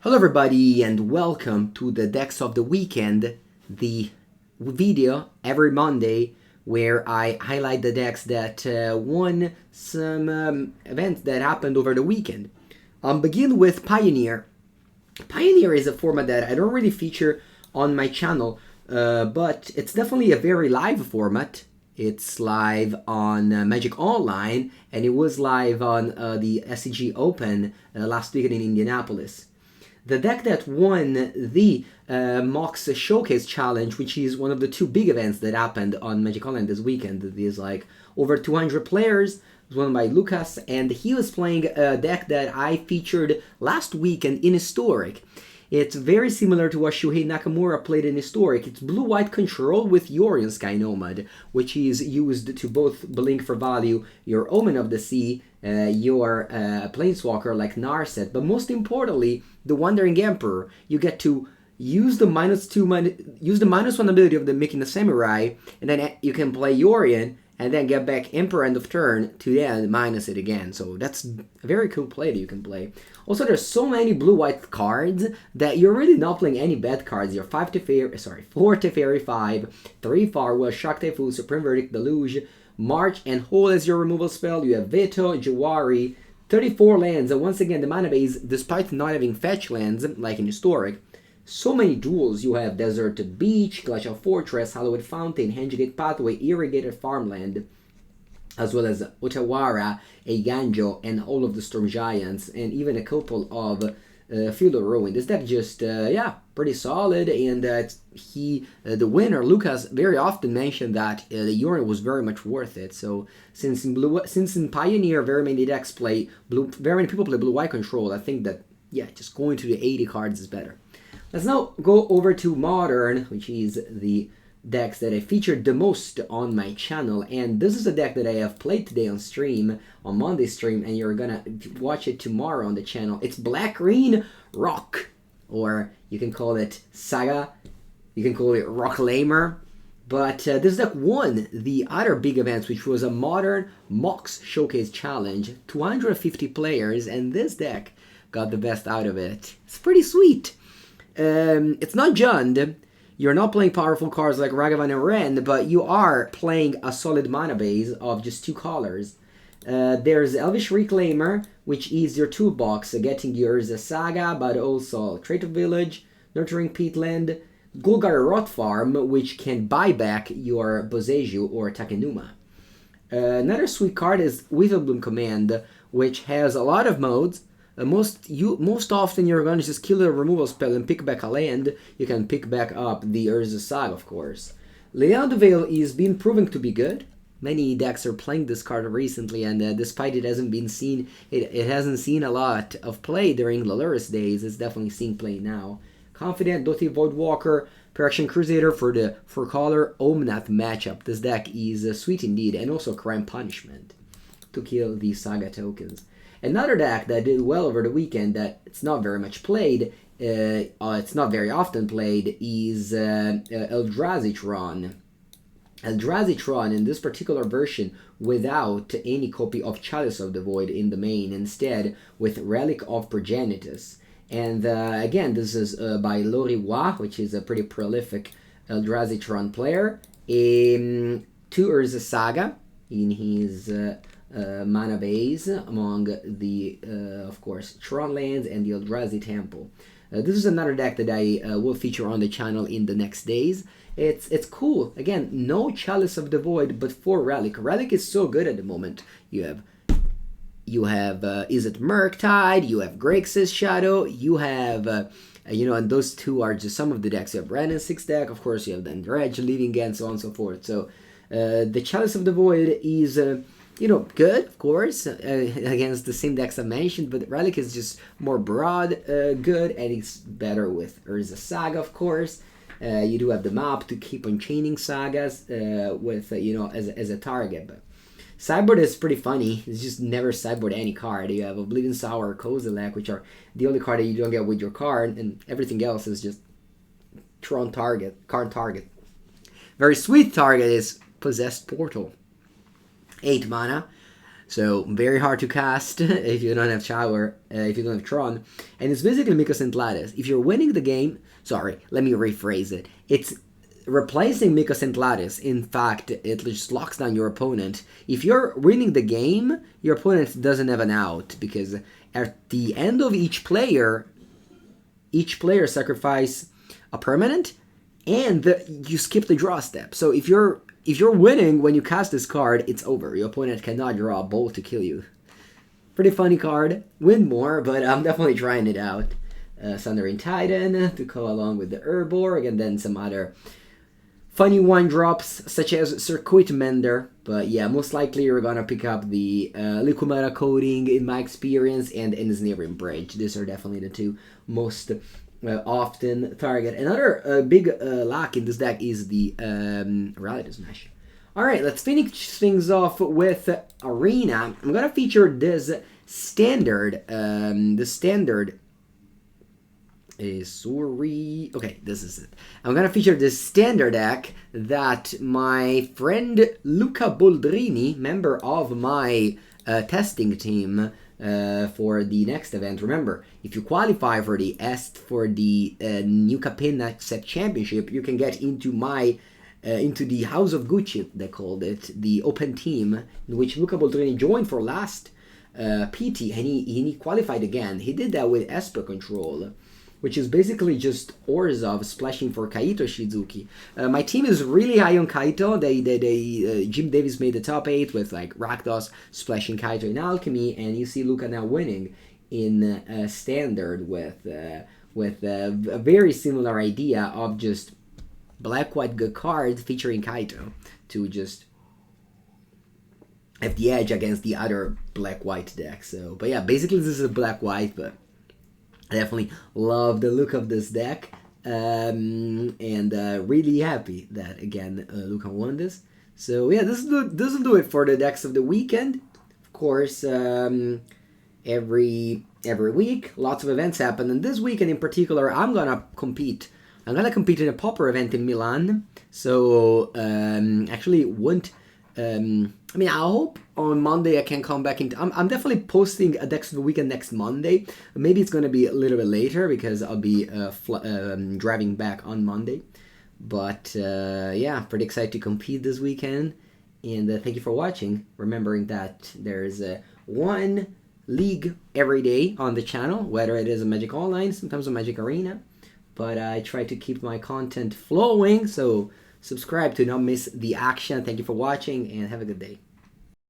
Hello everybody and welcome to the Decks of the Weekend, the video every Monday where I highlight the decks that won some events that happened over the weekend. I'll begin with Pioneer. Pioneer is a format that I don't really feature on my channel, but it's definitely a very live format. It's live on Magic Online and it was live on the SCG Open last weekend in Indianapolis. The deck that won the Mox Showcase Challenge, which is one of the two big events that happened on Magic Online this weekend, there's like over 200 players, was won by Lucas, and he was playing a deck that I featured last weekend in Historic. It's very similar to what Shuhei Nakamura played in Historic. It's blue-white control with Yorion Sky Nomad, which is used to both blink for value your Omen of the Sea, your Planeswalker like Narset, but most importantly, the Wandering Emperor. You get to use the -1 ability of the Making the Samurai, and then you can play Yorion, and then get back Emperor end of turn to then minus it again. So that's a very cool play that you can play. Also, there's so many blue-white cards that you're really not playing any bad cards. You're 4 Teferi 5, 3 Farwell, Shock Typhoon, Supreme Verdict, Deluge, March, and Hole as your removal spell. You have Veto, Jawari, 34 lands, and once again, the mana base, despite not having fetch lands, like in Historic, so many duels. You have Desert Beach, Glacial Fortress, Hallowed Fountain, Handgate Pathway, Irrigated Farmland, as well as Otawara, Eiganjo, and all of the Storm Giants, and even a couple of Field of Ruin. This deck just, pretty solid, and the winner, Lucas, very often mentioned that the Yorion was very much worth it. So since in Pioneer, very many decks play very many people play blue-white control, I think that, just going to the 80 cards is better. Let's now go over to Modern, which is the decks that I featured the most on my channel, and this is a deck that I have played today on stream, on Monday's stream, and you're gonna watch it tomorrow on the channel. It's Black-Green Rock, or you can call it Saga, you can call it Rocklamer, but this deck won the other big events, which was a Modern Mox Showcase Challenge, 250 players, and this deck got the best out of it. It's pretty sweet. It's not Jund. You're not playing powerful cards like Ragavan and Ren, but you are playing a solid mana base of just 2 colors. There's Elvish Reclaimer, which is your toolbox, getting yours a Saga, but also Traitor Village, Nurturing Peatland, Golgar Rot Farm, which can buy back your Boseiju or Takenuma. Another sweet card is Witherbloom Command, which has a lot of modes. Most often you're going to just kill a removal spell and pick back a land. You can pick back up the Urza Saga, of course. Leon Veil is being proven to be good. Many decks are playing this card recently, and despite it hasn't seen a lot of play during Laluris days, it's definitely seeing play now. Confident, Dothy Voidwalker, Correction Crusader for the 4-color Omnath matchup. This deck is sweet indeed, and also Crime Punishment to kill the Saga tokens. Another deck that did well over the weekend that it's not very much played, it's not very often played, is Drazitron. Drazitron in this particular version without any copy of Chalice of the Void in the main, instead with Relic of Progenitus. And again, this is by Loriwa, which is a pretty prolific Drazitron player. 2 Urza Saga in his mana base among the, of course, Tron lands and the Eldrazi Temple. This is another deck that I will feature on the channel in the next days. It's cool. Again, no Chalice of the Void, but 4 Relic. Relic is so good at the moment. You have Is it Murktide? You have Grixis Shadow. You have and those two are just some of the decks. You have Red and 6 deck. Of course, you have the Dredge, Living and so on and so forth. So the Chalice of the Void is good, of course, against the same decks I mentioned, but Relic is just more broad, good, and it's better with Urza Saga, of course. You do have the map to keep on chaining sagas with, as a target, but Sideboard is pretty funny. It's just never sideboard any card. You have Oblivion Sour or Kozilek, which are the only card that you don't get with your card, and everything else is just card target. Very sweet target is Possessed Portal. 8 mana. So very hard to cast if you don't have Shower, if you don't have Tron. And it's basically Miko St. Lattice. If you're winning the game, sorry, let me rephrase it. It's replacing Miko St. Lattice. In fact, it just locks down your opponent. If you're winning the game, your opponent doesn't have an out, because at the end of each player sacrifice a permanent, and you skip the draw step. So if you're winning when you cast this card, it's over. Your opponent cannot draw a bolt to kill you. Pretty funny card. Win more, but I'm definitely trying it out. Sundering Titan to go along with the Urborg, and then some other funny one-drops, such as Circuit Mender. But yeah, most likely you're gonna pick up the Liquimata Coding, in my experience, and Ensnaring Bridge. These are definitely the two most often target. Another big lack in this deck is the Reality Smash. Alright, let's finish things off with Arena. I'm gonna feature this standard, okay, this is it. I'm gonna feature this standard deck that my friend Luca Boldrini, member of my testing team for the next event. Remember, if you qualify for the New Capenna Set Championship, you can get into my into the House of Gucci, they called it, the open team, in which Luca Boldrini joined for last PT, and he qualified again. He did that with Esper Control, which is basically just Orzhov splashing for Kaito Shizuki. My team is really high on Kaito. Jim Davis made the top 8 with like Rakdos splashing Kaito in Alchemy, and you see Luca now winning in Standard with a very similar idea of just black-white good cards featuring Kaito to just have the edge against the other black-white deck. So, but yeah, basically this is a black-white, but I definitely love the look of this deck, and really happy that, again, Luca won this. So yeah, this will do it for the decks of the weekend. Of course, every week, lots of events happen, and this weekend in particular, I'm gonna compete in a Pauper event in Milan. So actually won't. I mean, I hope on Monday I can come back in. I'm definitely posting a Decks of the Weekend next Monday. Maybe it's going to be a little bit later because I'll be driving back on Monday. But yeah, pretty excited to compete this weekend. And thank you for watching. Remembering that there's one league every day on the channel, whether it is a Magic Online, sometimes a Magic Arena. But I try to keep my content flowing, so subscribe to not miss the action. Thank you for watching, and have a good day.